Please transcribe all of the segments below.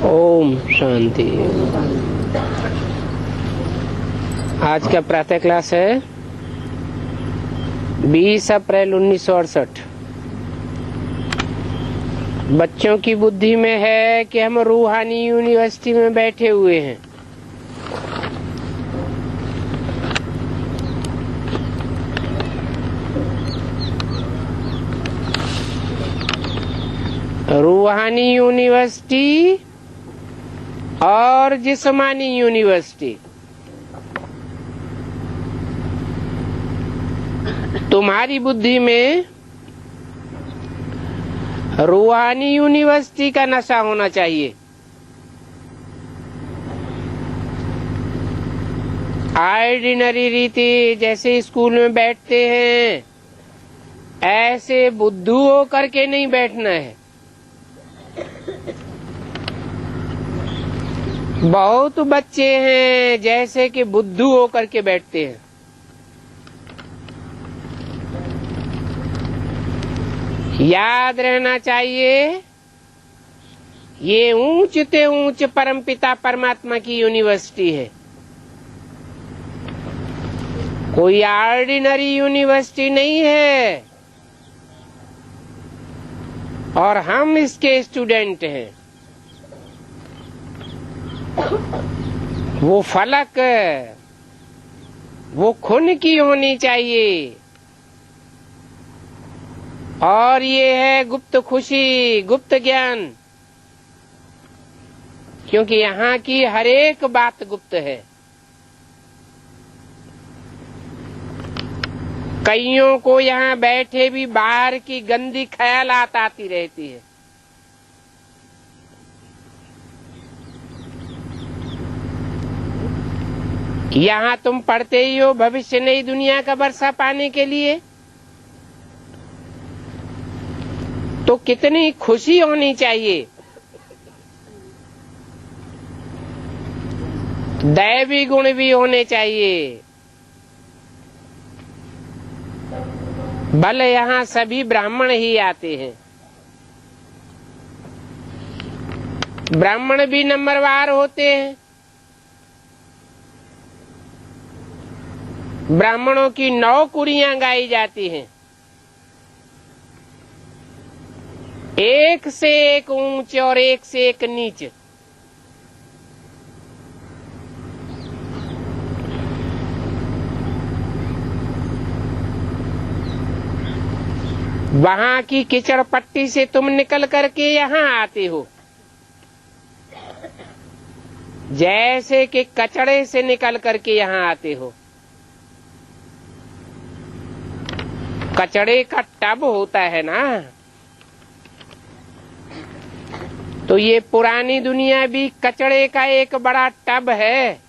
ओम शांति। आज का प्रातः क्लास है 20 अप्रैल 1968। बच्चों की बुद्धि में है कि हम रूहानी यूनिवर्सिटी में बैठे हुए हैं। रूहानी यूनिवर्सिटी और जिस्मानी यूनिवर्सिटी। तुम्हारी बुद्धि में रूहानी यूनिवर्सिटी का नशा होना चाहिए। ऑर्डिनरी रीति जैसे स्कूल में बैठते हैं ऐसे बुद्धू होकर के नहीं बैठना है। बहुत बच्चे हैं जैसे कि बुद्धू होकर के बैठते हैं। याद रहना चाहिए ये ऊंच ते ऊंच परमपिता परमात्मा की यूनिवर्सिटी है, कोई ऑर्डिनरी यूनिवर्सिटी नहीं है। और हम इसके स्टूडेंट हैं। वो फलक वो खून की होनी चाहिए और ये है गुप्त खुशी, गुप्त ज्ञान, क्योंकि यहाँ की हर एक बात गुप्त है। कईयों को यहाँ बैठे भी बाहर की गंदी ख्यालात आती रहती है। यहाँ तुम पढ़ते ही हो भविष्य नई दुनिया का वर्षा पाने के लिए, तो कितनी खुशी होनी चाहिए। दैवी गुण भी होने चाहिए। भले यहाँ सभी ब्राह्मण ही आते हैं, ब्राह्मण भी नंबरवार होते हैं। ब्राह्मणों की 9 कुड़ियां गाई जाती हैं, एक से एक ऊंच और एक से एक नीच। वहां की कीचड़ पट्टी से तुम निकल करके यहाँ आते हो, जैसे कि कचड़े से निकल करके यहाँ आते हो। कचड़े का टब होता है ना, तो ये पुरानी दुनिया भी कचड़े का एक बड़ा टब है।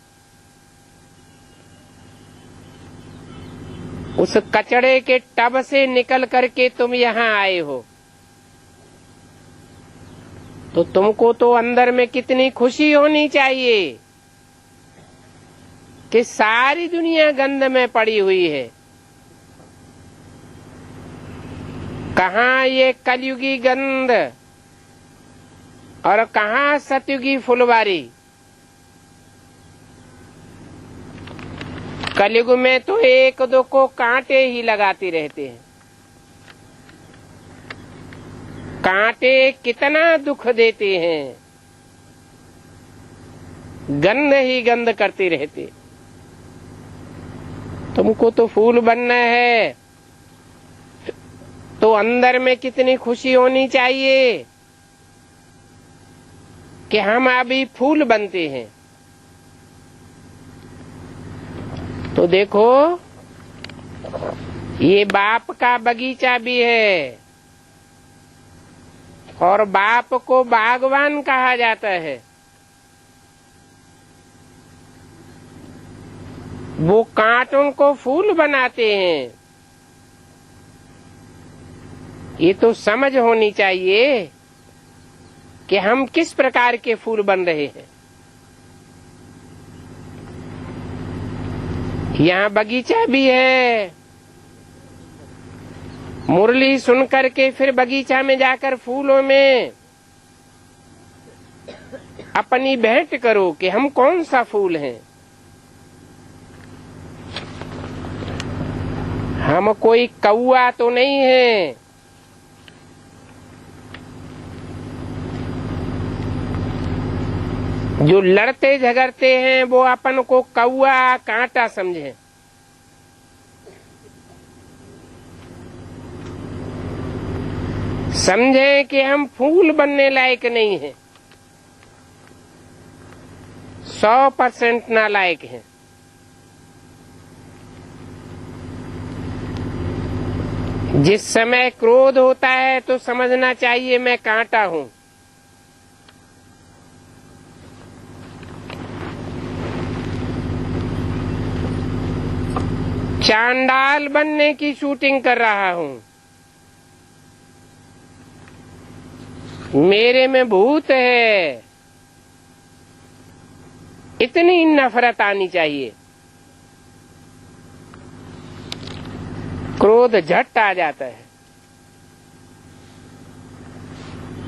उस कचड़े के टब से निकल करके तुम यहाँ आए हो, तो तुमको तो अंदर में कितनी खुशी होनी चाहिए कि सारी दुनिया गंध में पड़ी हुई है। कहाँ ये कलयुगी गंध और कहाँ सतयुगी फुलवारी। कलयुग में तो एक दो को कांटे ही लगाते रहते हैं। कांटे कितना दुख देते हैं, गंध ही गंध करते रहते। तुमको तो फूल बनना है, तो अंदर में कितनी खुशी होनी चाहिए कि हम अभी फूल बनते हैं। तो देखो ये बाप का बगीचा भी है और बाप को बागवान कहा जाता है। वो कांटों को फूल बनाते हैं। ये तो समझ होनी चाहिए कि हम किस प्रकार के फूल बन रहे हैं। यहाँ बगीचा भी है, मुरली सुन करके फिर बगीचा में जाकर फूलों में अपनी भेंट करो कि हम कौन सा फूल हैं। हम कोई कौआ तो नहीं है। जो लड़ते झगड़ते हैं वो अपन को कौआ कांटा समझे। समझे कि हम फूल बनने लायक नहीं हैं, 100% नालायक हैं। जिस समय क्रोध होता है तो समझना चाहिए मैं कांटा हूं। चांडाल बनने की शूटिंग कर रहा हूं। मेरे में भूत है, इतनी नफरत आनी चाहिए। क्रोध झट आ जाता है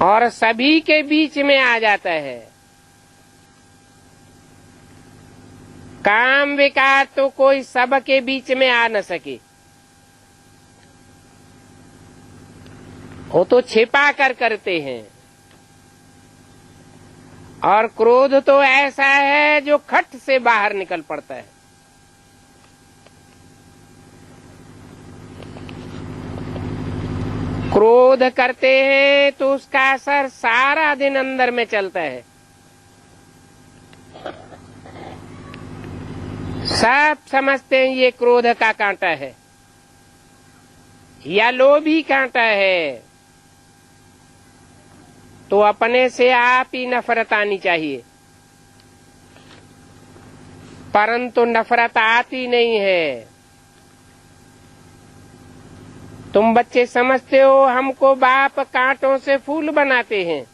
और सभी के बीच में आ जाता है। काम विकार तो कोई सबके बीच में आ न सके, वो तो छिपा कर करते हैं। और क्रोध तो ऐसा है जो खट से बाहर निकल पड़ता है। क्रोध करते हैं तो उसका असर सारा दिन अंदर में चलता है। सब समझते हैं ये क्रोध का कांटा है या लोभी कांटा है, तो अपने से आप ही नफरत आनी चाहिए। परंतु नफरत आती नहीं है। तुम बच्चे समझते हो हमको बाप कांटों से फूल बनाते हैं।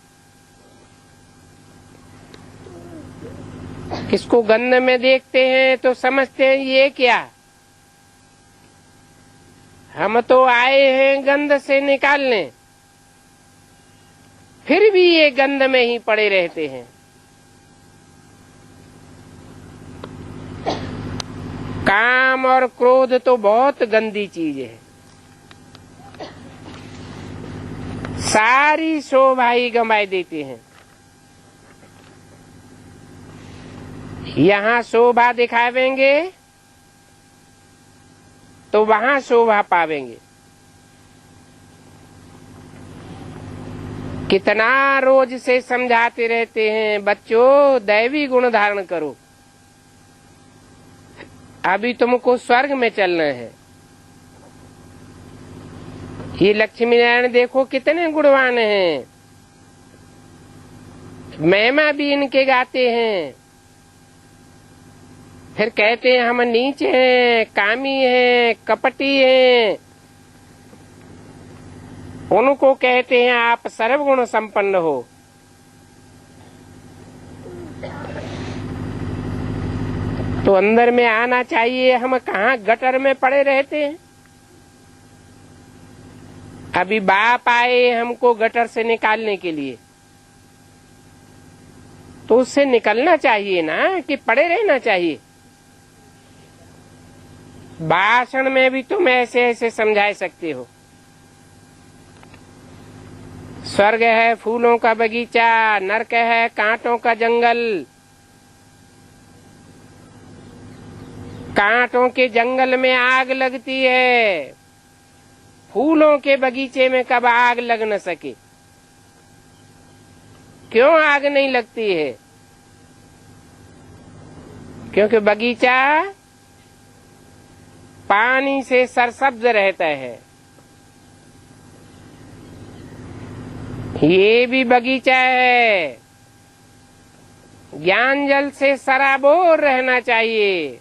किसको गंध में देखते हैं तो समझते हैं ये क्या, हम तो आए हैं गंध से निकालने, फिर भी ये गंध में ही पड़े रहते हैं। काम और क्रोध तो बहुत गंदी चीज है, सारी शोभा ही गंवाई देते हैं। यहाँ शोभा दिखावेंगे तो वहाँ शोभा पावेंगे। कितना रोज से समझाते रहते हैं बच्चों दैवी गुण धारण करो, अभी तुमको स्वर्ग में चलना है। ये लक्ष्मी नारायण देखो कितने गुणवान हैं, महिमा भी इनके गाते हैं। फिर कहते हैं हम नीच हैं, कामी हैं, कपटी हैं। उनको कहते हैं आप सर्वगुण संपन्न हो। तो अंदर में आना चाहिए। हम कहाँ गटर में पड़े रहते हैं। अभी बाप आए हमको गटर से निकालने के लिए, तो उससे निकलना चाहिए ना कि पड़े रहना चाहिए। भाषण में भी तुम ऐसे ऐसे समझा सकते हो। स्वर्ग है फूलों का बगीचा, नरक है कांटों का जंगल। कांटों के जंगल में आग लगती है, फूलों के बगीचे में कब आग लग न सके। क्यों आग नहीं लगती है? क्योंकि बगीचा पानी से सरसब्ज रहता है। ये भी बगीचा है, ज्ञान जल से सराबोर रहना चाहिए।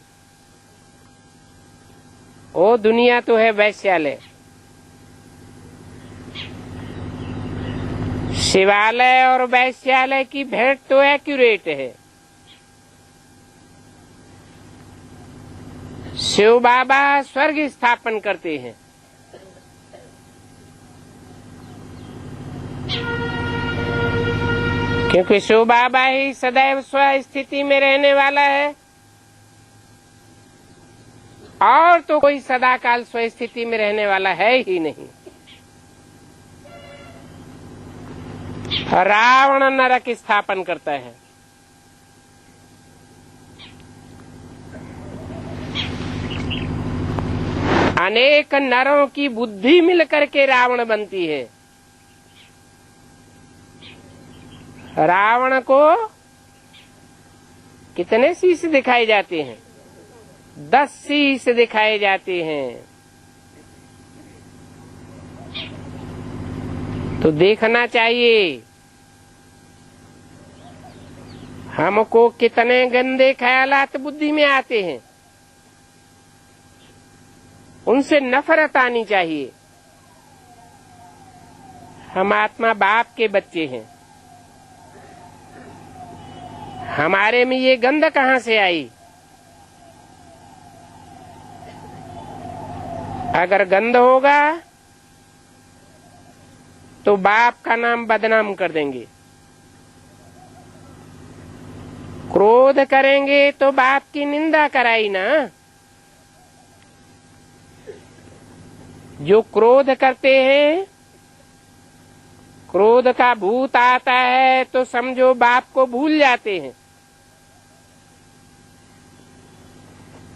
ओ दुनिया तो है वैश्यालय। शिवालय और वैश्यालय की भेंट तो एक्यूरेट है। शिव बाबा स्वर्ग स्थापन करते हैं। क्योंकि शिव बाबा ही सदैव स्वस्थिति में रहने वाला है, और तो कोई सदाकाल स्वस्थिति में रहने वाला है ही नहीं। रावण नरक स्थापन करता है। अनेक नरों की बुद्धि मिलकर के रावण बनती है। रावण को कितने शीश दिखाए जाते हैं? 10 शीश दिखाए जाते हैं। तो देखना चाहिए हमको कितने गंदे ख्यालात बुद्धि में आते हैं, उनसे नफरत आनी चाहिए। हम आत्मा बाप के बच्चे हैं, हमारे में ये गंध कहाँ से आई? अगर गंध होगा तो बाप का नाम बदनाम कर देंगे, क्रोध करेंगे तो बाप की निंदा कराई ना। जो क्रोध करते हैं, क्रोध का भूत आता है तो समझो बाप को भूल जाते हैं।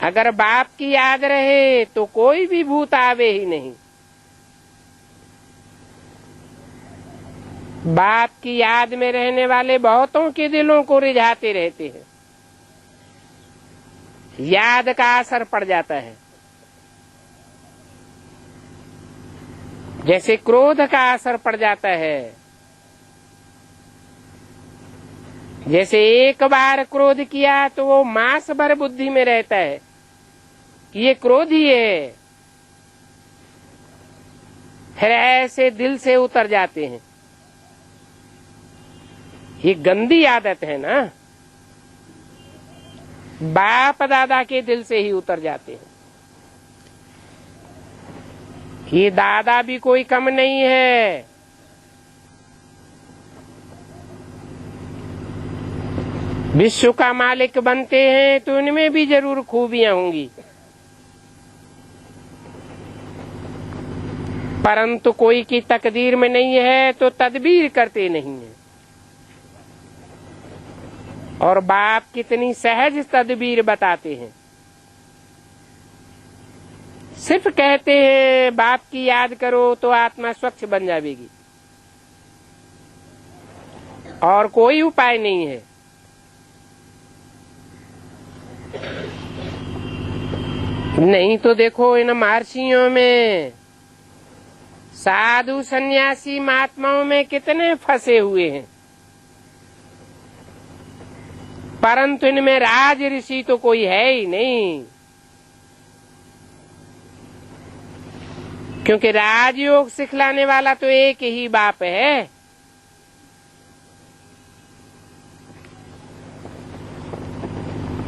अगर बाप की याद रहे तो कोई भी भूत आवे ही नहीं। बाप की याद में रहने वाले बहुतों के दिलों को रिझाते रहते हैं। याद का असर पड़ जाता है। जैसे क्रोध का असर पड़ जाता है। जैसे एक बार क्रोध किया तो वो मास भर बुद्धि में रहता है कि ये क्रोधी है, फिर ऐसे दिल से उतर जाते हैं। ये गंदी आदत है ना, बाप दादा के दिल से ही उतर जाते हैं। ये दादा भी कोई कम नहीं है। विश्व का मालिक बनते हैं तो इनमें भी जरूर खूबियां होंगी, परंतु कोई की तकदीर में नहीं है तो तदबीर करते नहीं है। और बाप कितनी सहज तदबीर बताते हैं। सिर्फ कहते हैं बाप की याद करो तो आत्मा स्वच्छ बन जाएगी, और कोई उपाय नहीं है। नहीं तो देखो इन महर्षियों में, साधु सन्यासी महात्माओं में कितने फंसे हुए हैं, परंतु इनमें राज ऋषि तो कोई है ही नहीं। क्योंकि राजयोग सिखलाने वाला तो एक ही बाप है।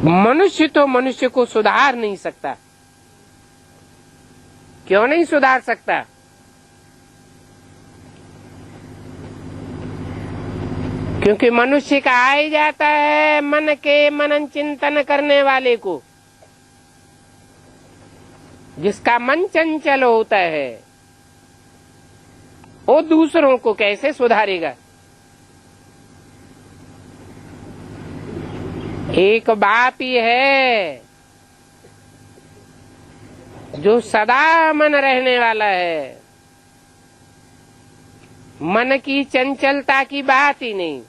मनुष्य तो मनुष्य को सुधार नहीं सकता। क्यों नहीं सुधार सकता? क्योंकि मनुष्य का आ ही जाता है मन के मनन चिंतन करने वाले को। जिसका मन चंचल होता है वो दूसरों को कैसे सुधारेगा? एक बाप ही है जो सदा मन रहने वाला है। मन की चंचलता की बात ही नहीं।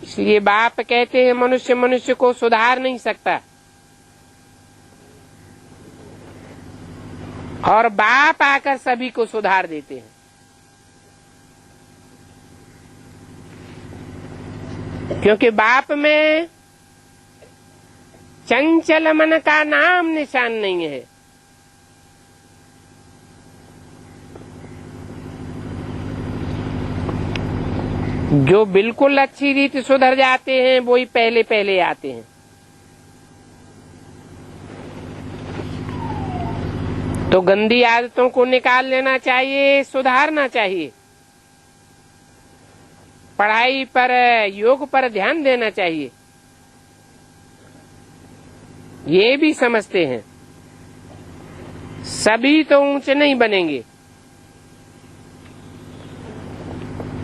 इसलिए बाप कहते हैं मनुष्य मनुष्य को सुधार नहीं सकता, और बाप आकर सभी को सुधार देते हैं। क्योंकि बाप में चंचल मन का नाम निशान नहीं है। जो बिल्कुल अच्छी रीति सुधर जाते हैं वो ही पहले पहले आते हैं। तो गंदी आदतों को निकाल लेना चाहिए, सुधारना चाहिए। पढ़ाई पर, योग पर ध्यान देना चाहिए, ये भी समझते हैं। सभी तो ऊंचे नहीं बनेंगे,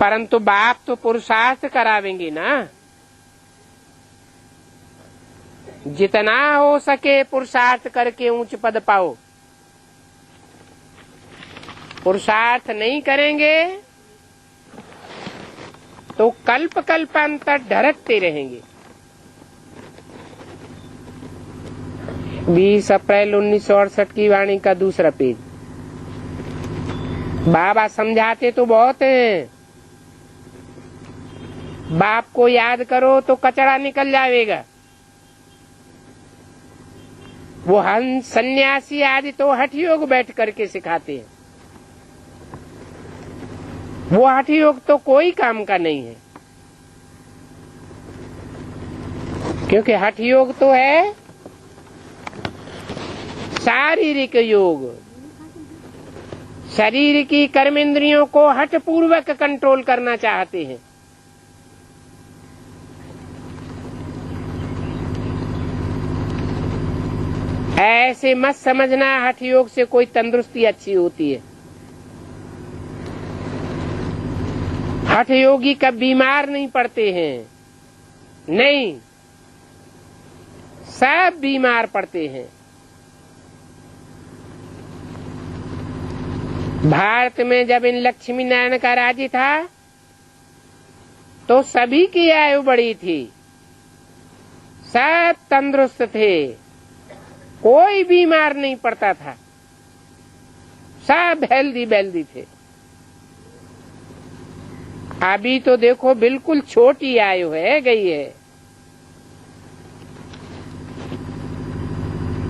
परंतु बाप तो पुरुषार्थ करावेंगे ना। जितना हो सके पुरुषार्थ करके ऊंच पद पाओ। पुरुषार्थ नहीं करेंगे तो कल्प कल्पांतर ढरकते रहेंगे। 20 अप्रैल 1968 की वाणी का दूसरा पेज। बाबा समझाते तो बहुत हैं, बाप को याद करो तो कचरा निकल जाएगा। वो हम सन्यासी आदि तो हठ योग बैठ करके सिखाते हैं, वो हठ योग तो कोई काम का नहीं है, क्योंकि हठ योग तो है शारीरिक योग। शरीर की कर्मेंद्रियों को हठ पूर्वक कंट्रोल करना चाहते हैं। ऐसे मत समझना हठ योग से कोई तंदुरुस्ती अच्छी होती है। हठ योगी कब बीमार नहीं पड़ते हैं, नहीं, सब बीमार पड़ते हैं। भारत में जब इन लक्ष्मी नारायण का राज्य था तो सभी की आयु बड़ी थी, सब तंदुरुस्त थे, कोई बीमार नहीं पड़ता था, सब हेल्दी थे। अभी तो देखो बिल्कुल छोटी आयु है गई है।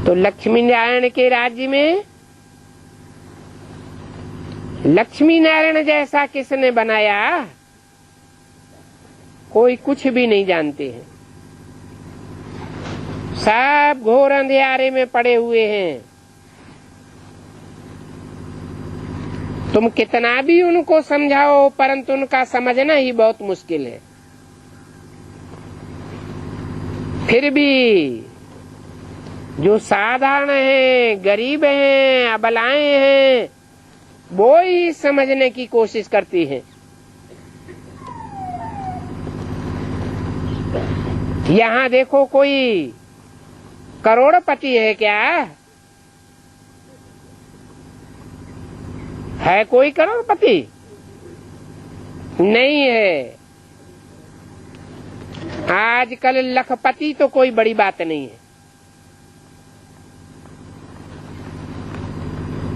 तो लक्ष्मी नारायण के राज्य में लक्ष्मी नारायण जैसा किसने बनाया, कोई कुछ भी नहीं जानते हैं। सब घोर अंधियारे में पड़े हुए हैं। तुम कितना भी उनको समझाओ परंतु उनका समझना ही बहुत मुश्किल है। फिर भी जो साधारण हैं, गरीब हैं, अबलाएं हैं, वो ही समझने की कोशिश करती हैं। यहाँ देखो कोई करोड़पति है क्या? है कोई करोड़पति? नहीं है। आजकल लखपति तो कोई बड़ी बात नहीं है।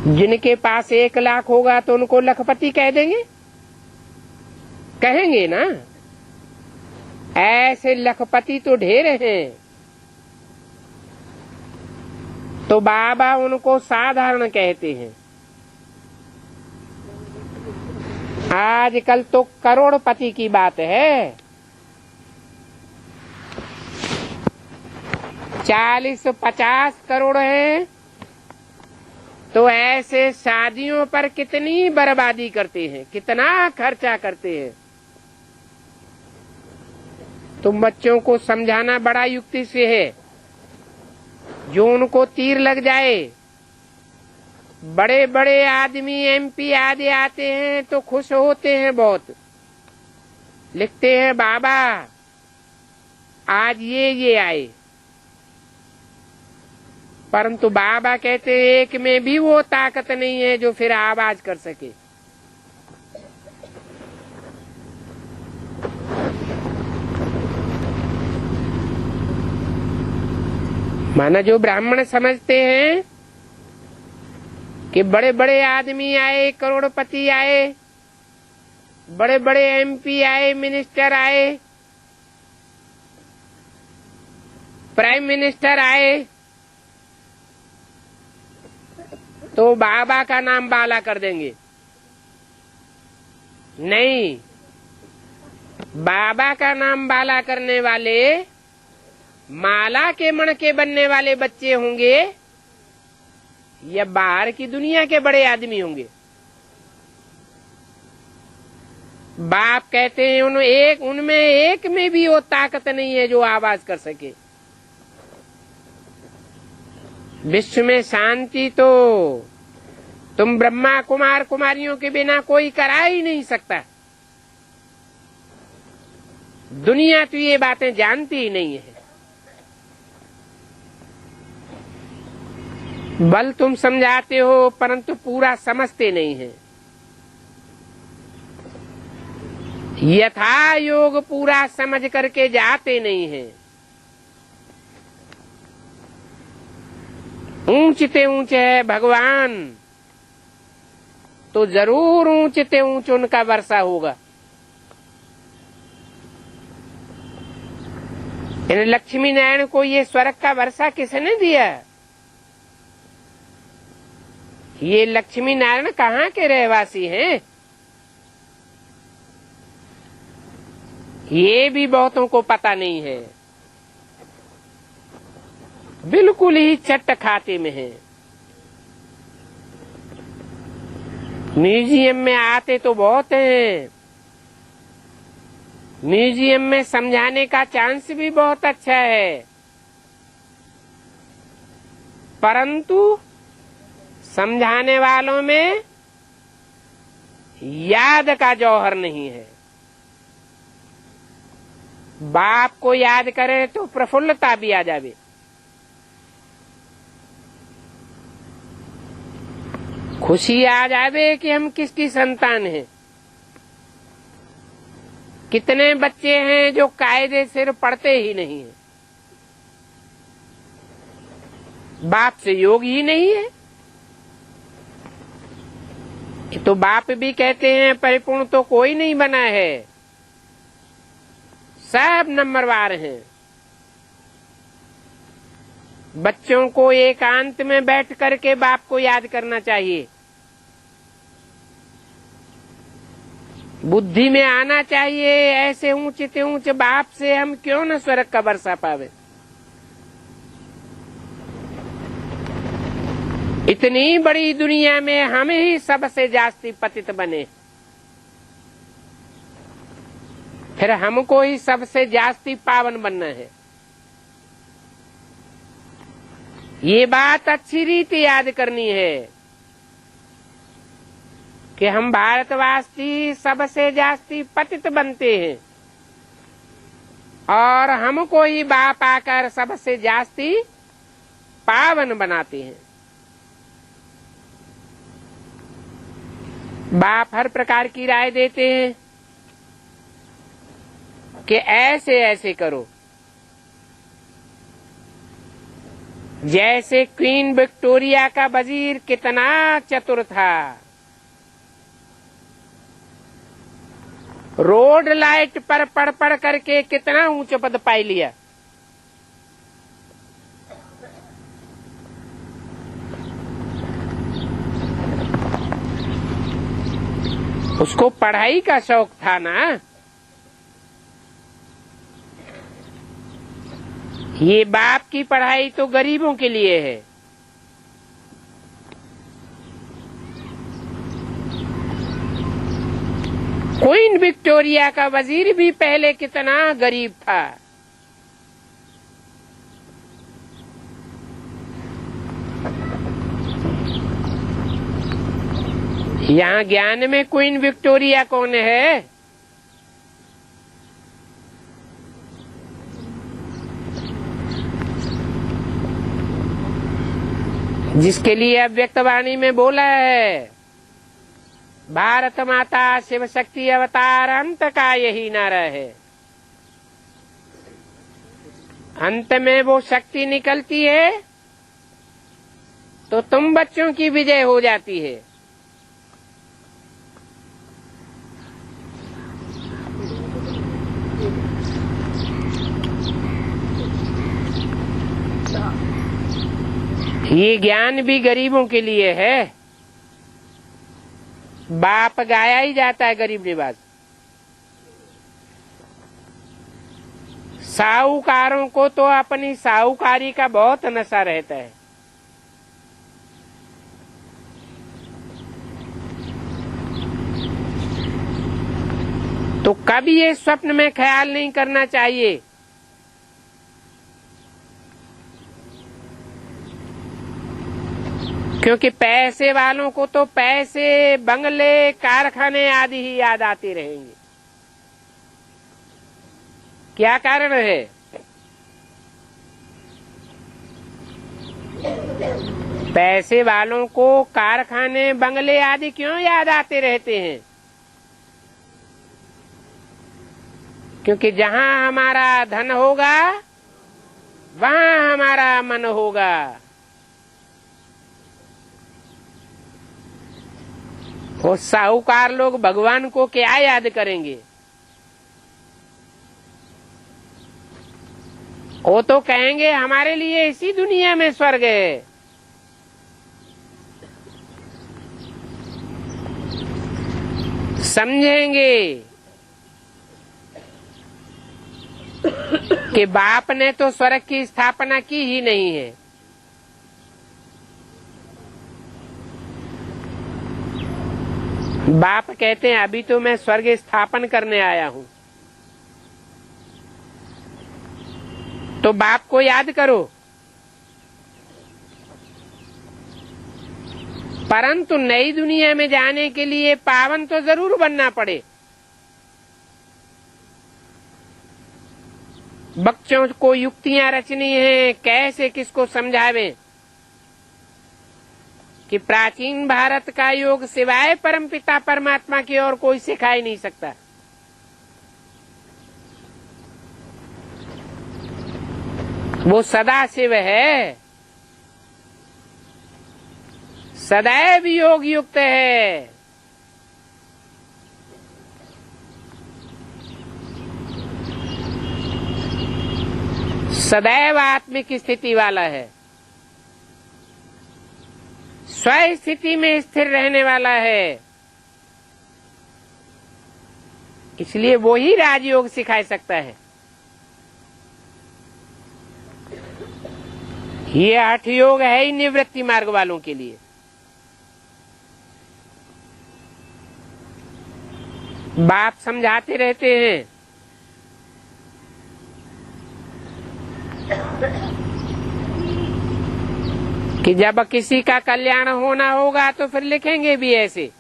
जिनके पास 1 लाख होगा तो उनको लखपति कह देंगे, कहेंगे ना। ऐसे लखपति तो ढेर हैं। तो बाबा उनको साधारण कहते हैं। आजकल तो करोड़पति की बात है। 40-50 करोड़ है तो ऐसे शादियों पर कितनी बर्बादी करते हैं, कितना खर्चा करते हैं। तुम बच्चों को समझाना बड़ा युक्ति से है। जो उनको तीर लग जाए, बड़े बड़े आदमी MP आदि आते हैं तो खुश होते हैं बहुत, लिखते हैं बाबा आज ये आए, परंतु बाबा कहते हैं एक में भी वो ताकत नहीं है जो फिर आवाज कर सके। माना जो ब्राह्मण समझते हैं कि बड़े बड़े आदमी आए, करोड़पति आए, बड़े बड़े MP आए, मिनिस्टर आए, प्राइम मिनिस्टर आए तो बाबा का नाम बाला कर देंगे। नहीं, बाबा का नाम बाला करने वाले माला के मण के बनने वाले बच्चे होंगे या बाहर की दुनिया के बड़े आदमी होंगे। बाप कहते हैं उनमें एक में भी वो ताकत नहीं है जो आवाज कर सके। विश्व में शांति तो तुम ब्रह्मा कुमार कुमारियों के बिना कोई करा ही नहीं सकता। दुनिया तो ये बातें जानती ही नहीं है। बल तुम समझाते हो परंतु पूरा समझते नहीं है। यथा योग पूरा समझ करके जाते नहीं है। ऊंचते ऊंचे है भगवान तो जरूर ऊंचते ऊंच उनका वर्षा होगा। इन लक्ष्मी नारायण को ये स्वर्ग का वर्षा किसने दिया? ये लक्ष्मी नारायण कहाँ के रहवासी हैं? ये भी बहुतों को पता नहीं है। बिल्कुल ही चट्ट खाते में है। म्यूजियम में आते तो बहुत हैं। म्यूजियम में समझाने का चांस भी बहुत अच्छा है, परंतु समझाने वालों में याद का जौहर नहीं है। बाप को याद करे तो प्रफुल्लता भी आ जावे। खुशी आ जावे कि हम किसकी संतान हैं। कितने बच्चे हैं जो कायदे सिर पढ़ते ही नहीं है, बाप से योग ही नहीं है। तो बाप भी कहते हैं परिपूर्ण तो कोई नहीं बना है, सब नंबरवार हैं। बच्चों को एकांत में बैठ करके बाप को याद करना चाहिए। बुद्धि में आना चाहिए ऐसे ऊंचे ऊंचे बाप से हम क्यों न स्वर्ग का वर्षा पावे। इतनी बड़ी दुनिया में हम ही सबसे जास्ती पतित बने, फिर हमको ही सबसे जास्ती पावन बनना है। ये बात अच्छी रीति याद करनी है कि हम भारतवासी सबसे जास्ती पतित बनते हैं और हमको ही बाप आकर सबसे जास्ती पावन बनाते हैं। बाप हर प्रकार की राय देते हैं कि ऐसे ऐसे करो। जैसे क्वीन विक्टोरिया का वजीर कितना चतुर था, रोड लाइट पर पढ़ पढ़ करके कितना ऊंचा पद पाई लिया। उसको पढ़ाई का शौक था ना। ये बाप की पढ़ाई तो गरीबों के लिए है। क्वीन विक्टोरिया का वजीर भी पहले कितना गरीब था। यहाँ ज्ञान में क्वीन विक्टोरिया कौन है? जिसके लिए अव्यक्त वाणी में बोला है, भारत माता शिव शक्ति अवतार अंत का यही नारा है। अंत में वो शक्ति निकलती है तो तुम बच्चों की विजय हो जाती है। ये ज्ञान भी गरीबों के लिए है। बाप गाया ही जाता है गरीब निवाज। साहूकारों को तो अपनी साहूकारी का बहुत नशा रहता है। तो कभी ये स्वप्न में ख्याल नहीं करना चाहिए क्योंकि पैसे वालों को तो पैसे, बंगले, कारखाने आदि ही याद आते रहेंगे। क्या कारण है? पैसे वालों को कारखाने, बंगले आदि क्यों याद आते रहते हैं? क्योंकि जहां हमारा धन होगा वहां हमारा मन होगा। वो साहूकार लोग भगवान को क्या याद करेंगे? वो तो कहेंगे हमारे लिए इसी दुनिया में स्वर्ग है। समझेंगे कि बाप ने तो स्वर्ग की स्थापना की ही नहीं है। बाप कहते हैं अभी तो मैं स्वर्ग स्थापन करने आया हूं। तो बाप को याद करो, परंतु नई दुनिया में जाने के लिए पावन तो जरूर बनना पड़े। बच्चों को युक्तियां रचनी है, कैसे किसको समझावें कि प्राचीन भारत का योग सिवाय परमपिता परमात्मा की और कोई सिखा ही नहीं सकता। वो सदा शिव है, सदैव योग युक्त है। सदैव आत्मिक स्थिति वाला है, स्व स्थिति में स्थिर रहने वाला है। इसलिए वो ही राजयोग सिखा सकता है। ये हठ योग है ही निवृत्ति मार्ग वालों के लिए। बाप समझाते रहते हैं कि जब किसी का कल्याण होना होगा तो फिर लिखेंगे भी ऐसे।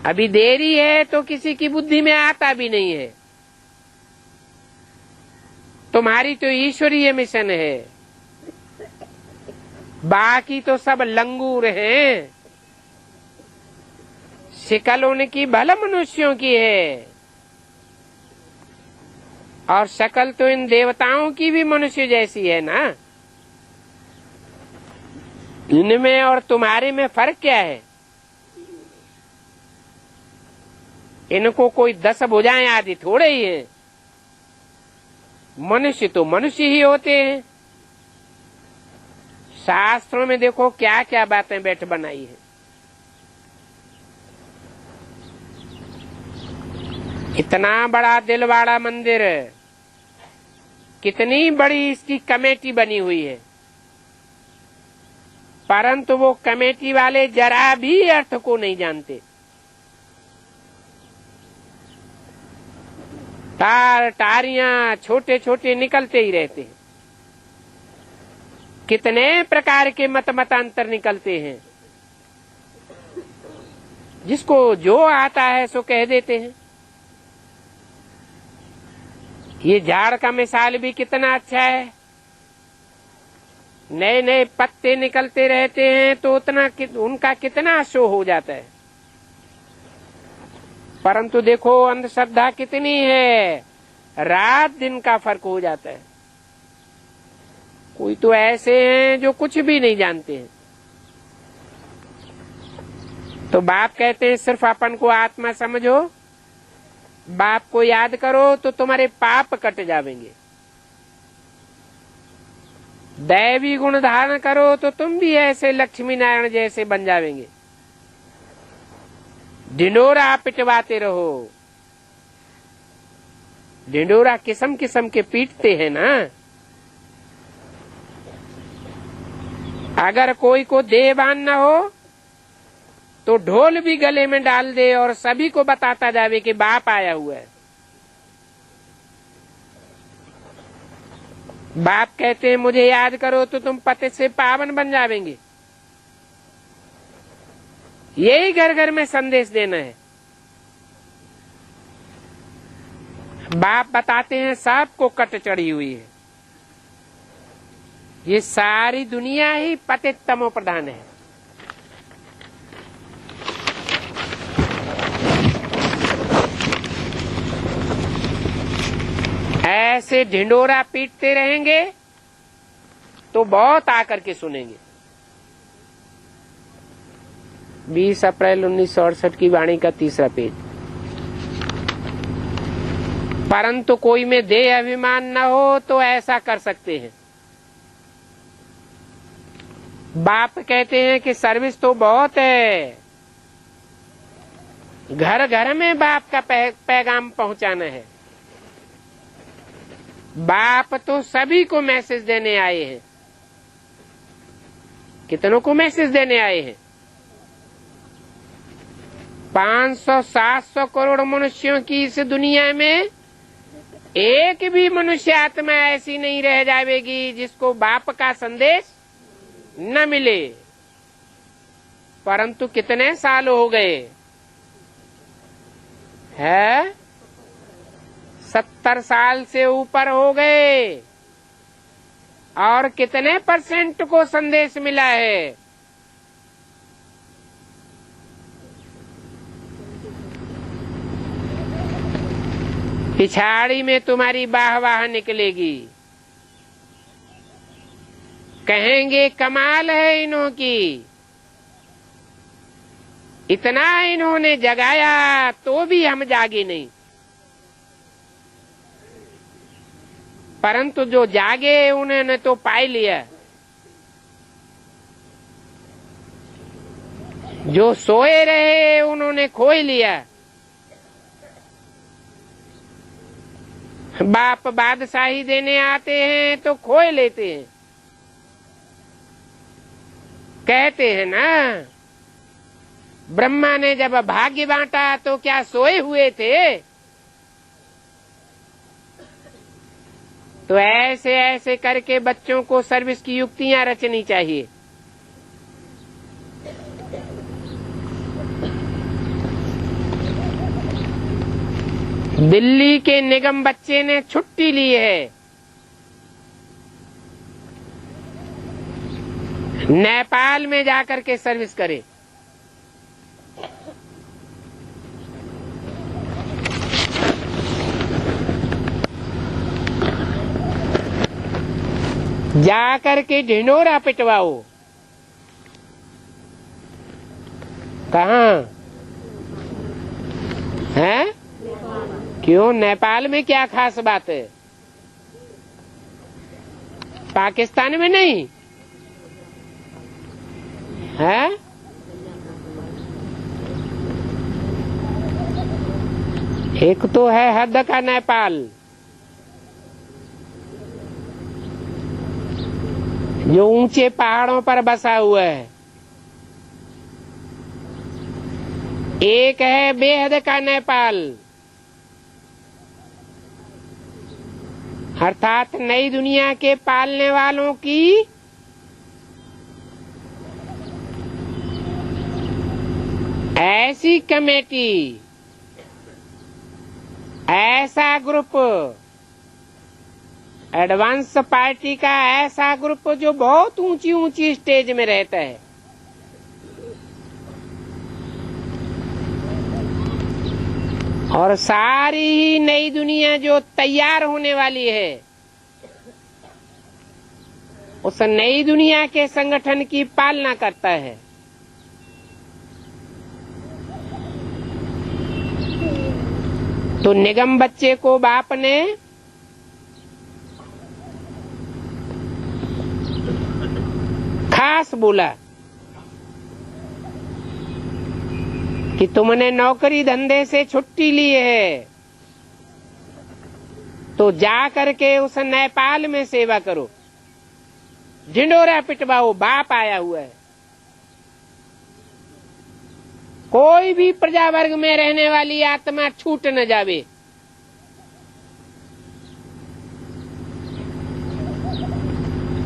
अभी देरी है तो किसी की बुद्धि में आता भी नहीं है। तुम्हारी तो ईश्वरीय मिशन है, बाकी तो सब लंगूर हैं। शिकल उनकी भले मनुष्यों की है और शकल तो इन देवताओं की भी मनुष्य जैसी है ना। इनमें और तुम्हारे में फर्क क्या है? इनको कोई 10 भुजाएं आदि थोड़े ही हैं। मनुष्य तो मनुष्य ही होते हैं। शास्त्रों में देखो क्या क्या बातें बैठ बनाई है। इतना बड़ा दिलवाड़ा मंदिर, कितनी बड़ी इसकी कमेटी बनी हुई है, परंतु वो कमेटी वाले जरा भी अर्थ को नहीं जानते। तार टारियां छोटे छोटे निकलते ही रहते हैं। कितने प्रकार के मतांतर निकलते हैं। जिसको जो आता है सो कह देते हैं। ये झाड़ का मिसाल भी कितना अच्छा है। नए नए पत्ते निकलते रहते हैं तो उनका कितना शो हो जाता है। परंतु देखो अंधश्रद्धा कितनी है, रात दिन का फर्क हो जाता है। कोई तो ऐसे हैं जो कुछ भी नहीं जानते हैं। तो बाप कहते हैं सिर्फ अपन को आत्मा समझो, बाप को याद करो तो तुम्हारे पाप कट जावेंगे। दैवी गुण धारण करो तो तुम भी ऐसे लक्ष्मी नारायण जैसे बन जावेंगे। ढिंडोरा पिटवाते रहो। ढिंडोरा किस्म किस्म के पीटते हैं ना। अगर कोई को देहभान न हो तो ढोल भी गले में डाल दे और सभी को बताता जावे कि बाप आया हुआ है। बाप कहते हैं मुझे याद करो तो तुम पतित से पावन बन जावेंगे। यही घर घर में संदेश देना है। बाप बताते हैं सबको कट चढ़ी हुई है। ये सारी दुनिया ही पतित तमो प्रधान है। ऐसे ढिंडोरा पीटते रहेंगे तो बहुत आकर के सुनेंगे। 20 अप्रैल 1968 की वाणी का 3रा पेज। परंतु कोई में देह अभिमान न हो तो ऐसा कर सकते हैं। बाप कहते हैं कि सर्विस तो बहुत है, घर घर में बाप का पैगाम पहुंचाना है। बाप तो सभी को मैसेज देने आए हैं। कितनों को मैसेज देने आए हैं? 500-700 करोड़ मनुष्यों की इस दुनिया में एक भी मनुष्य आत्मा ऐसी नहीं रह जाएगी जिसको बाप का संदेश न मिले। परंतु कितने साल हो गए हैं? 70 साल से ऊपर हो गए। और कितने % को संदेश मिला है? पिछाड़ी में तुम्हारी वाह निकलेगी। कहेंगे कमाल है इन्हों की, इतना इन्होंने जगाया तो भी हम जागे नहीं। परंतु जो जागे उन्होंने तो पाई लिया, जो सोए रहे उन्होंने खोई लिया। बाप बादशाही देने आते हैं तो खोए लेते हैं। कहते हैं ना, ब्रह्मा ने जब भाग्य बांटा तो क्या सोए हुए थे? तो ऐसे ऐसे करके बच्चों को सर्विस की युक्तियां रचनी चाहिए। दिल्ली के निगम बच्चे ने छुट्टी ली है, नेपाल में जाकर के सर्विस करे। जाकर के ढिंडोरा पिटवाओ। कहाँ है? क्यों? नेपाल में क्या खास बात है? पाकिस्तान में नहीं है? एक तो है हद का नेपाल, जो ऊंचे पहाड़ों पर बसा हुआ है। एक है बेहद का नेपाल, अर्थात नई दुनिया के पालने वालों की ऐसी कमेटी, ऐसा ग्रुप, एडवांस पार्टी का ऐसा ग्रुप जो बहुत ऊंची ऊंची स्टेज में रहता है। और सारी ही नई दुनिया जो तैयार होने वाली है, उस नई दुनिया के संगठन की पालना करता है। तो निगम बच्चे को बाप ने खास बोला कि तुमने नौकरी धंधे से छुट्टी ली है तो जा करके उस नेपाल में सेवा करो, ढिंडोरा पिटवाओ, बाप आया हुआ है। कोई भी प्रजा वर्ग में रहने वाली आत्मा छूट न जावे।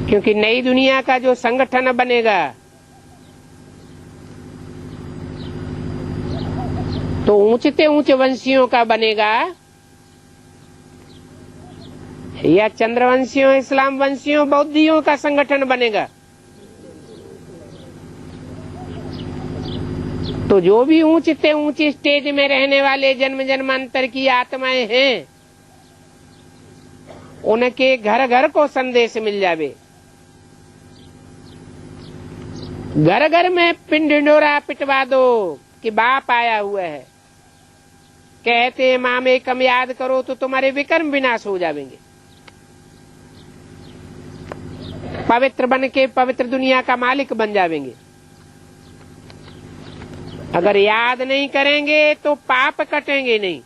क्योंकि नई दुनिया का जो संगठन बनेगा तो ऊंचते ऊंच वंशियों का बनेगा या चंद्रवंशियों, इस्लाम वंशियों, बौद्धियों का संगठन बनेगा। तो जो भी ऊंचते ऊंचे स्टेज में रहने वाले जन्म जन्मांतर की आत्माएं हैं, उनके घर घर को संदेश मिल जावे। घर घर में पिंड ढिंढोरा पिटवा दो कि बाप आया हुआ है। कहते मामे कम याद करो तो तुम्हारे विकर्म विनाश हो जाएंगे। पवित्र बन के पवित्र दुनिया का मालिक बन जाएंगे। अगर याद नहीं करेंगे तो पाप कटेंगे नहीं।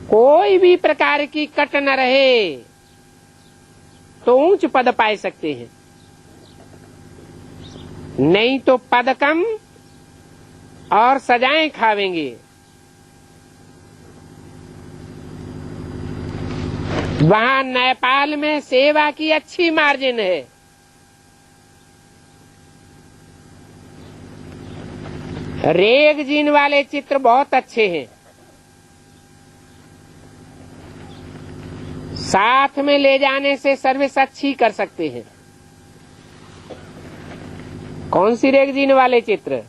कोई भी प्रकार की कट न रहे तो ऊंच पद पाए सकते हैं, नहीं तो पद कम और सजाएं खावेंगे। वहां नेपाल में सेवा की अच्छी मार्जिन है। रेगजीन वाले चित्र बहुत अच्छे हैं। साथ में ले जाने से सर्विस अच्छी कर सकते हैं। कौन सी रेगजीन वाले चित्र?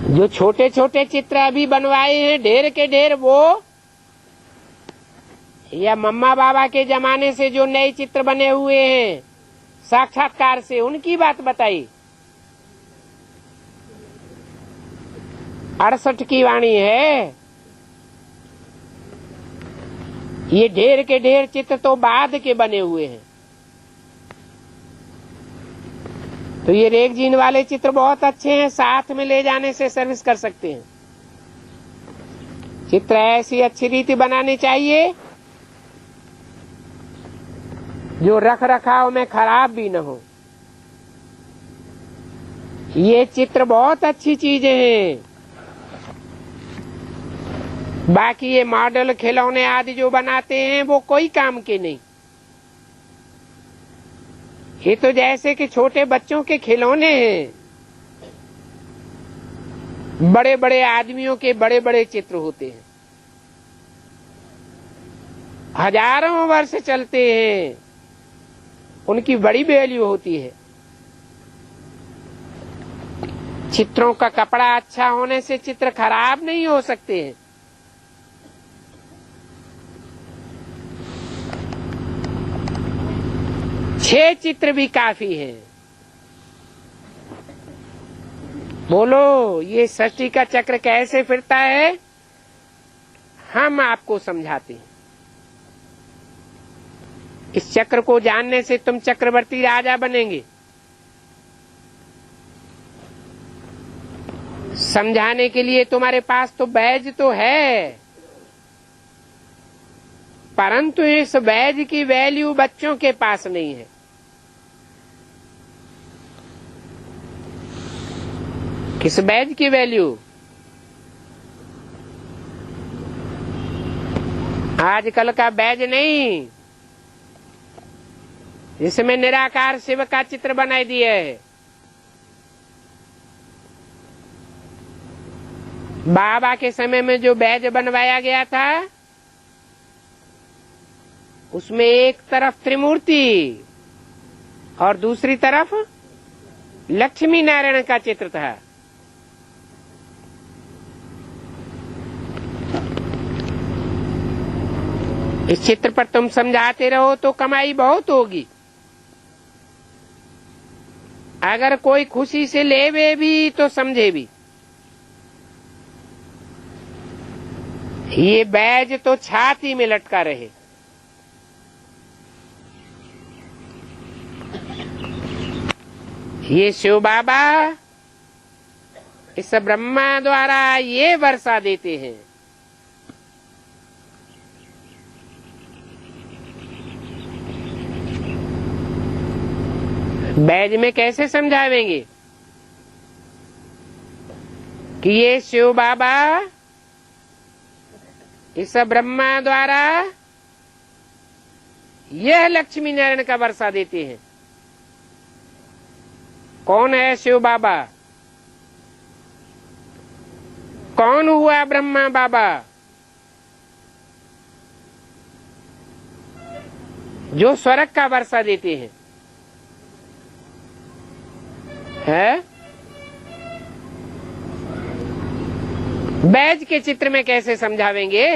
जो छोटे छोटे चित्र अभी बनवाए हैं ढेर के ढेर, वो या मम्मा बाबा के जमाने से जो नए चित्र बने हुए हैं साक्षात्कार से, उनकी बात बताई। 68 की वाणी है। ये ढेर के ढेर चित्र तो बाद के बने हुए हैं। तो ये रेगजीन वाले चित्र बहुत अच्छे हैं, साथ में ले जाने से सर्विस कर सकते हैं। चित्र ऐसी अच्छी रीति बनानी चाहिए जो रख रखाव में खराब भी न हो। ये चित्र बहुत अच्छी चीजें हैं। बाकी ये मॉडल खिलौने आदि जो बनाते हैं वो कोई काम के नहीं। ये तो जैसे कि छोटे बच्चों के खिलौने हैं। बड़े बड़े आदमियों के बड़े बड़े चित्र होते हैं, हजारों वर्ष चलते हैं, उनकी बड़ी वैल्यू होती है। चित्रों का कपड़ा अच्छा होने से चित्र खराब नहीं हो सकते हैं। छह चित्र भी काफी हैं। बोलो ये सृष्टि का चक्र कैसे फिरता है, हम आपको समझाते हैं। इस चक्र को जानने से तुम चक्रवर्ती राजा बनेंगे। समझाने के लिए तुम्हारे पास तो बैज तो है, परंतु इस बैज की वैल्यू बच्चों के पास नहीं है। किस बैज की वैल्यू? आजकल का बैज नहीं जिसमें निराकार शिव का चित्र बनाई दिया है। बाबा के समय में जो बैज बनवाया गया था उसमें एक तरफ त्रिमूर्ति और दूसरी तरफ लक्ष्मी नारायण का चित्र था। इस चित्र पर तुम समझाते रहो तो कमाई बहुत होगी। अगर कोई खुशी से लेवे भी तो समझे भी। ये बैज तो छाती में लटका रहे। ये शिव बाबा इस ब्रह्मा द्वारा ये वर्षा देते हैं। बैज में कैसे समझावेंगे कि ये शिव बाबा इस ब्रह्मा द्वारा यह लक्ष्मी नारायण का वर्षा देते हैं। कौन है शिव बाबा? कौन हुआ ब्रह्मा बाबा? जो स्वर्ग का वर्षा देते हैं। है? बैज के चित्र में कैसे समझावेंगे?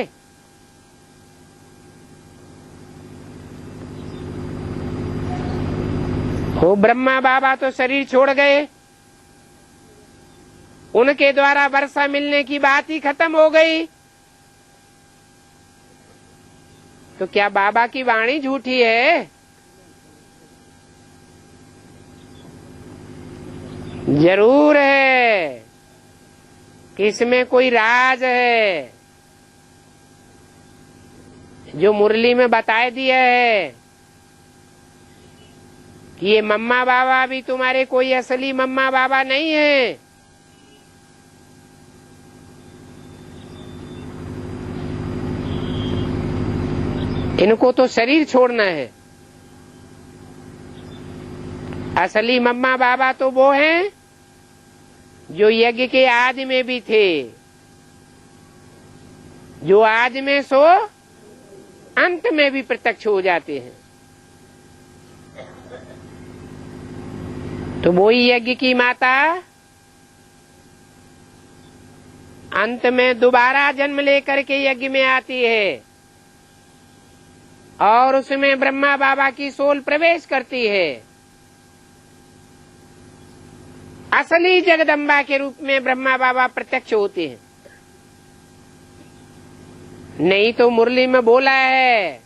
वो ब्रह्मा बाबा तो शरीर छोड़ गए, उनके द्वारा वर्षा मिलने की बात ही खत्म हो गई। तो क्या बाबा की वाणी झूठी है? जरूर है कि इसमें कोई राज है जो मुरली में बता दिया है कि ये मम्मा बाबा भी तुम्हारे कोई असली मम्मा बाबा नहीं है। इनको तो शरीर छोड़ना है। असली मम्मा बाबा तो वो हैं जो यज्ञ के आदि में भी थे, जो आज में सो अंत में भी प्रत्यक्ष हो जाते हैं। तो वही यज्ञ की माता अंत में दोबारा जन्म लेकर के यज्ञ में आती है और उसमें ब्रह्मा बाबा की सोल प्रवेश करती है। असली जगदम्बा के रूप में ब्रह्मा बाबा प्रत्यक्ष होते हैं। नहीं तो मुरली में बोला है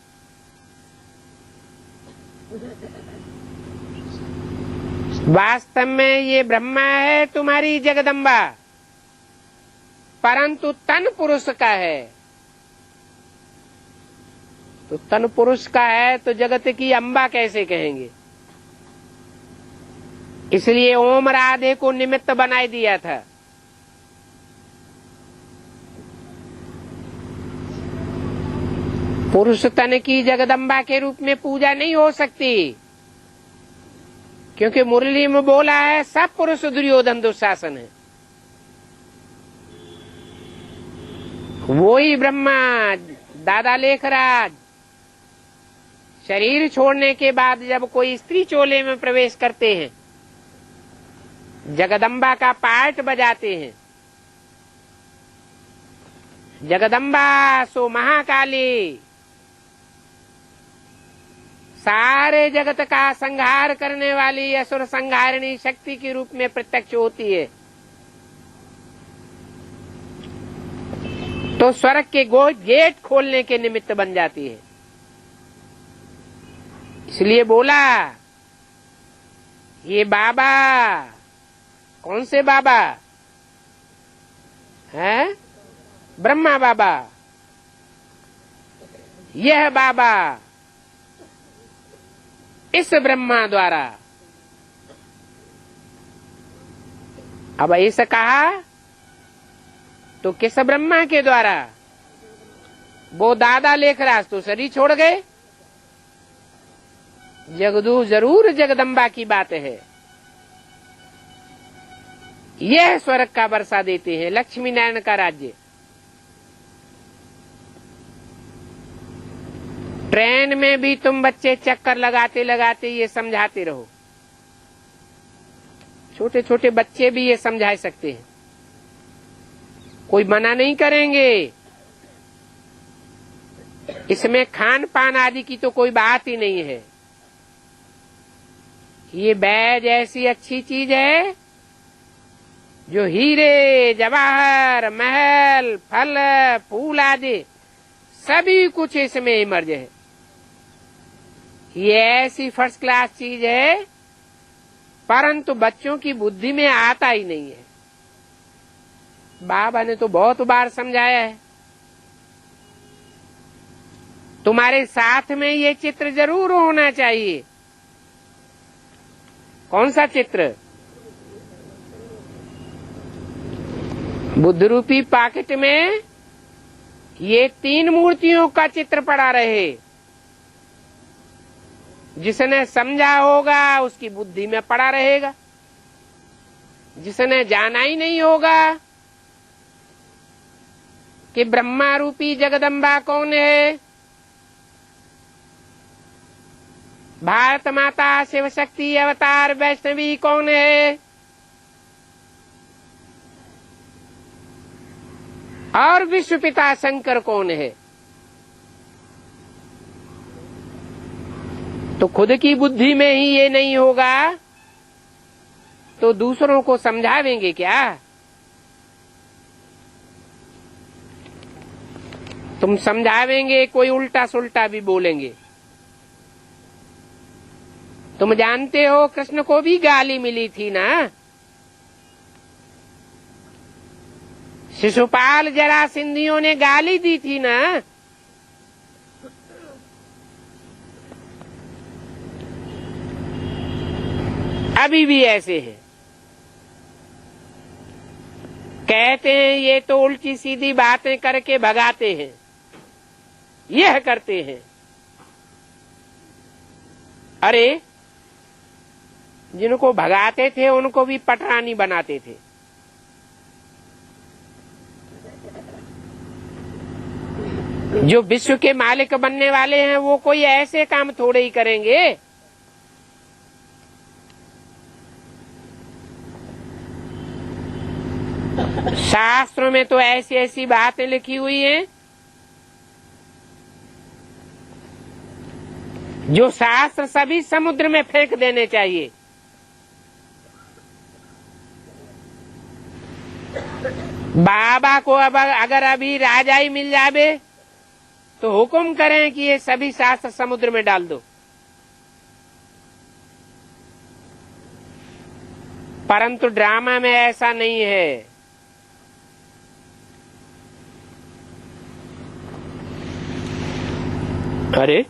वास्तव में ये ब्रह्मा है तुम्हारी जगदम्बा, परंतु तन पुरुष का है। तो तन पुरुष का है तो जगत की अम्बा कैसे कहेंगे? इसलिए ओम राधे को निमित्त बनाई दिया था। पुरुष तन की जगदम्बा के रूप में पूजा नहीं हो सकती, क्योंकि मुरली में बोला है सब पुरुष दुर्योधन दुशासन है। वो ही ब्रह्मा दादा लेखराज शरीर छोड़ने के बाद जब कोई स्त्री चोले में प्रवेश करते हैं, जगदम्बा का पार्ट बजाते हैं। जगदम्बा सो महाकाली सारे जगत का संहार करने वाली असुर संहारिणी शक्ति के रूप में प्रत्यक्ष होती है। तो स्वर्ग के गेट खोलने के निमित्त बन जाती है। इसलिए बोला ये बाबा, कौन से बाबा है? ब्रह्मा बाबा। यह बाबा इस ब्रह्मा द्वारा, अब ऐसा कहा तो किस ब्रह्मा के द्वारा? वो दादा लेखराज तो शरीर छोड़ गए। जगदू जरूर जगदम्बा की बात है। यह स्वर्ग का वर्षा देते हैं, लक्ष्मी नारायण का राज्य। ट्रेन में भी तुम बच्चे चक्कर लगाते लगाते ये समझाते रहो। छोटे छोटे बच्चे भी ये समझा सकते हैं, कोई मना नहीं करेंगे। इसमें खान पान आदि की तो कोई बात ही नहीं है। ये बैज ऐसी अच्छी चीज है जो हीरे जवाहर महल फल फूल आदि सभी कुछ इसमें इमर्ज है। ये ऐसी फर्स्ट क्लास चीज है, परंतु बच्चों की बुद्धि में आता ही नहीं है। बाबा ने तो बहुत बार समझाया है। तुम्हारे साथ में ये चित्र जरूर होना चाहिए। कौन सा चित्र? बुद्ध रूपी पॉकेट में ये 3 मूर्तियों का चित्र पड़ा रहे। जिसने समझा होगा उसकी बुद्धि में पड़ा रहेगा, जिसने जाना ही नहीं होगा कि ब्रह्मा रूपी जगदम्बा कौन है, भारत माता शिव शक्ति अवतार वैष्णवी कौन है, और विश्व पिता शंकर कौन है, तो खुद की बुद्धि में ही ये नहीं होगा तो दूसरों को समझावेंगे क्या? तुम समझावेंगे कोई उल्टा सुल्टा भी बोलेंगे। तुम जानते हो कृष्ण को भी गाली मिली थी ना। शिशुपाल जरासंधियों ने गाली दी थी ना। अभी भी ऐसे हैं, कहते हैं ये तो उल्टी सीधी बातें करके भगाते हैं, यह करते हैं। अरे जिनको भगाते थे उनको भी पटरानी बनाते थे। जो विश्व के मालिक बनने वाले हैं वो कोई ऐसे काम थोड़े ही करेंगे। शास्त्रों में तो ऐसी ऐसी बातें लिखी हुई हैं जो शास्त्र सभी समुद्र में फेंक देने चाहिए। बाबा को अब अगर अभी राजाई मिल जावे तो हुक्म करें कि ये सभी शास्त्र समुद्र में डाल दो। परंतु ड्रामा में ऐसा नहीं है। अरे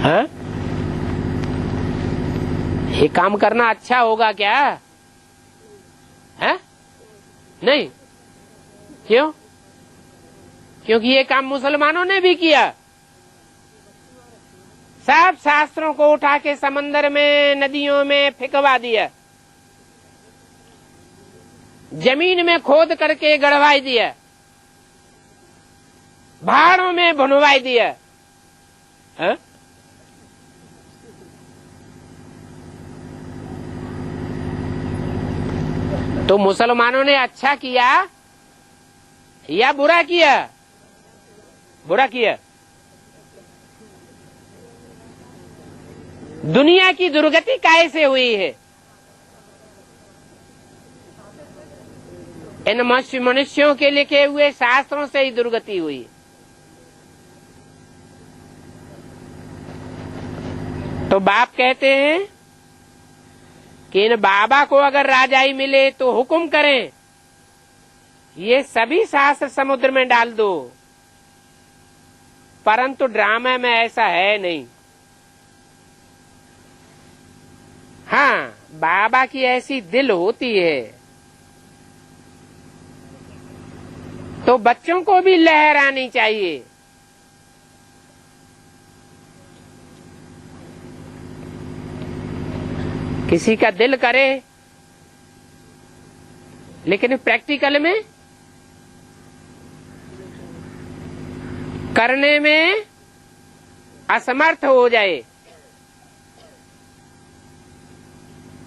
हाँ, ये काम करना अच्छा होगा क्या? है नहीं, क्यों? क्योंकि ये काम मुसलमानों ने भी किया। सब शास्त्रों को उठा के समंदर में नदियों में फेंकवा दिया, जमीन में खोद करके गड़वाई दिया, पहाड़ों में भुनवाई दिया। है? तो मुसलमानों ने अच्छा किया या बुरा किया? बुरा किया। दुनिया की दुर्गति कैसे हुई है? इन मनुष्यों के लिखे हुए शास्त्रों से ही दुर्गति हुई। तो बाप कहते हैं कि इन बाबा को अगर राजाई मिले तो हुक्म करें ये सभी शास्त्र समुद्र में डाल दो। परंतु ड्रामा में ऐसा है नहीं। हाँ, बाबा की ऐसी दिल होती है तो बच्चों को भी लहर आनी चाहिए। किसी का दिल करे लेकिन प्रैक्टिकल में करने में असमर्थ हो जाए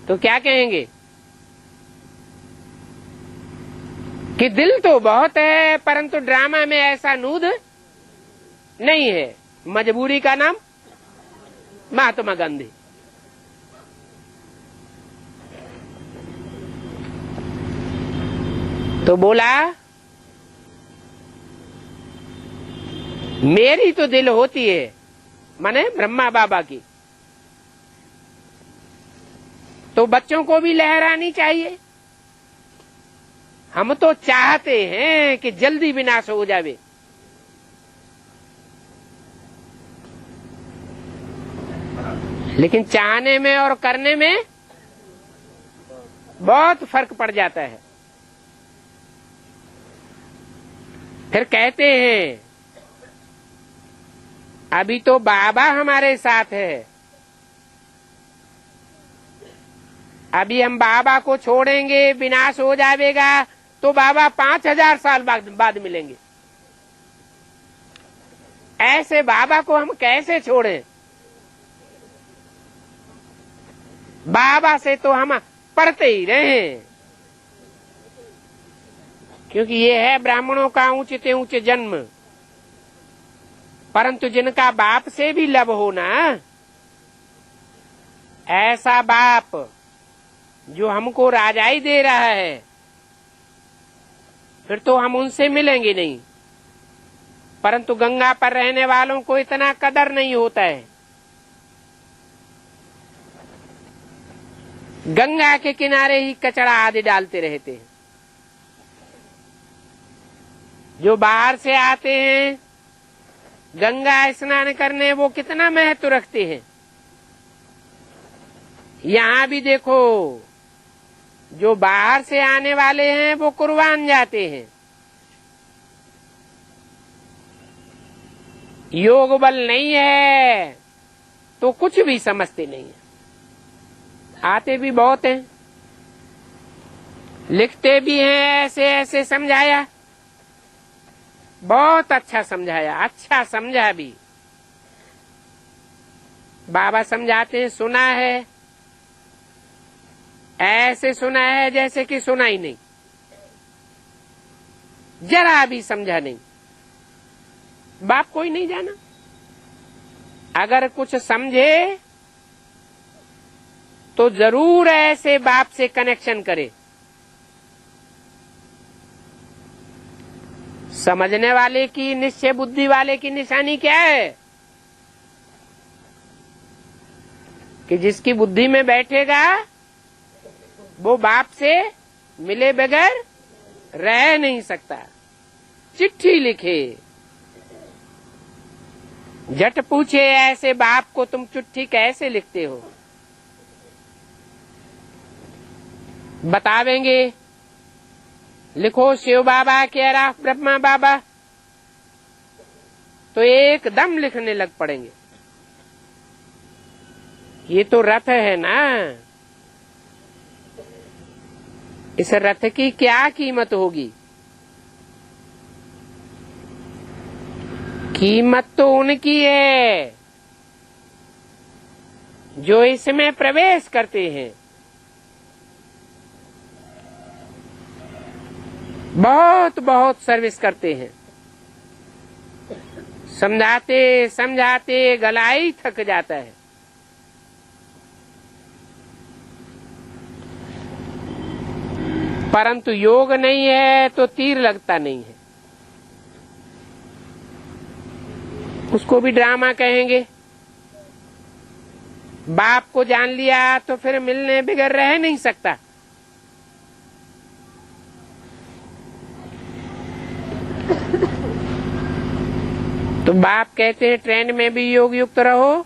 तो क्या कहेंगे कि दिल तो बहुत है परंतु ड्रामा में ऐसा नूद नहीं है। मजबूरी का नाम महात्मा गांधी। तो बोला मेरी तो दिल होती है, माने ब्रह्मा बाबा की, तो बच्चों को भी लहरानी चाहिए। हम तो चाहते हैं कि जल्दी विनाश हो जावे, लेकिन चाहने में और करने में बहुत फर्क पड़ जाता है। फिर कहते हैं अभी तो बाबा हमारे साथ है, अभी हम बाबा को छोड़ेंगे, विनाश हो जाएगा, तो बाबा 5000 साल बाद मिलेंगे। ऐसे बाबा को हम कैसे छोड़ें? बाबा से तो हम पढ़ते ही रहे, क्योंकि ये है ब्राह्मणों का ऊंचे से ऊंचे जन्म। परंतु जिनका बाप से भी लब हो ना, ऐसा बाप जो हमको राजाई दे रहा है, फिर तो हम उनसे मिलेंगे नहीं। परंतु गंगा पर रहने वालों को इतना कदर नहीं होता है। गंगा के किनारे ही कचरा आदि डालते रहते हैं। जो बाहर से आते हैं गंगा स्नान करने, वो कितना महत्व रखते हैं। यहाँ भी देखो, जो बाहर से आने वाले हैं वो कुर्बान जाते हैं। योग बल नहीं है तो कुछ भी समझते नहीं है। आते भी बहुत हैं, लिखते भी हैं, ऐसे ऐसे समझाया, बहुत अच्छा समझाया, अच्छा समझा भी। बाबा समझाते हैं, सुना है, ऐसे सुना है जैसे कि सुना ही नहीं, जरा भी समझा नहीं। बाप कोई नहीं जाना। अगर कुछ समझे तो जरूर ऐसे बाप से कनेक्शन करे। समझने वाले की, निश्चय बुद्धि वाले की निशानी क्या है? कि जिसकी बुद्धि में बैठेगा वो बाप से मिले बगैर रह नहीं सकता। चिट्ठी लिखे, झट पूछे ऐसे बाप को, तुम चिट्ठी कैसे लिखते हो? बतावेंगे, लिखो शिव बाबा कह रहा, ब्रह्मा बाबा, तो एकदम लिखने लग पड़ेंगे। ये तो रथ है ना, इस रथ की क्या कीमत होगी? कीमत तो उनकी है जो इसमें प्रवेश करते हैं। बहुत बहुत सर्विस करते हैं, समझाते समझाते गला ही थक जाता है। परंतु योग नहीं है तो तीर लगता नहीं है। उसको भी ड्रामा कहेंगे। बाप को जान लिया तो फिर मिलने बगैर रह नहीं सकता। तो बाप कहते हैं ट्रेंड में भी योग युक्त रहो।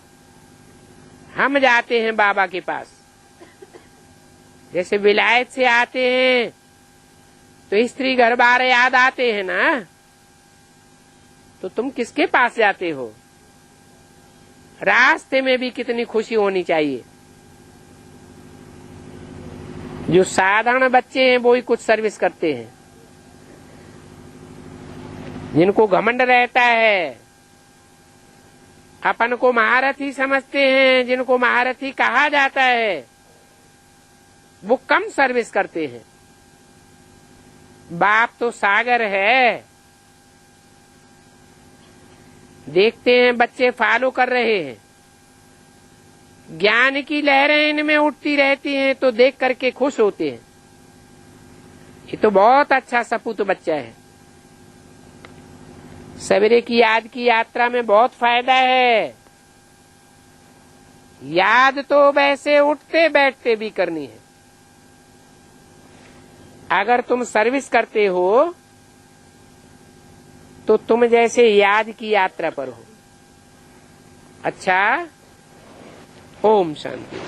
हम जाते हैं बाबा के पास, जैसे विलायत से आते हैं तो स्त्री घर बार याद आते हैं ना, तो तुम किसके पास जाते हो? रास्ते में भी कितनी खुशी होनी चाहिए। जो साधारण बच्चे हैं वो ही कुछ सर्विस करते हैं। जिनको घमंड रहता है, अपन को महारथी समझते हैं, जिनको महारथी कहा जाता है, वो कम सर्विस करते हैं। बाप तो सागर है। देखते हैं बच्चे फॉलो कर रहे हैं, ज्ञान की लहरें इनमें उठती रहती हैं, तो देख करके खुश होते हैं। ये तो बहुत अच्छा सपूत बच्चा है। सवेरे की याद की यात्रा में बहुत फायदा है। याद तो वैसे उठते बैठते भी करनी है। अगर तुम सर्विस करते हो तो तुम जैसे याद की यात्रा पर हो। अच्छा, ओम शांति।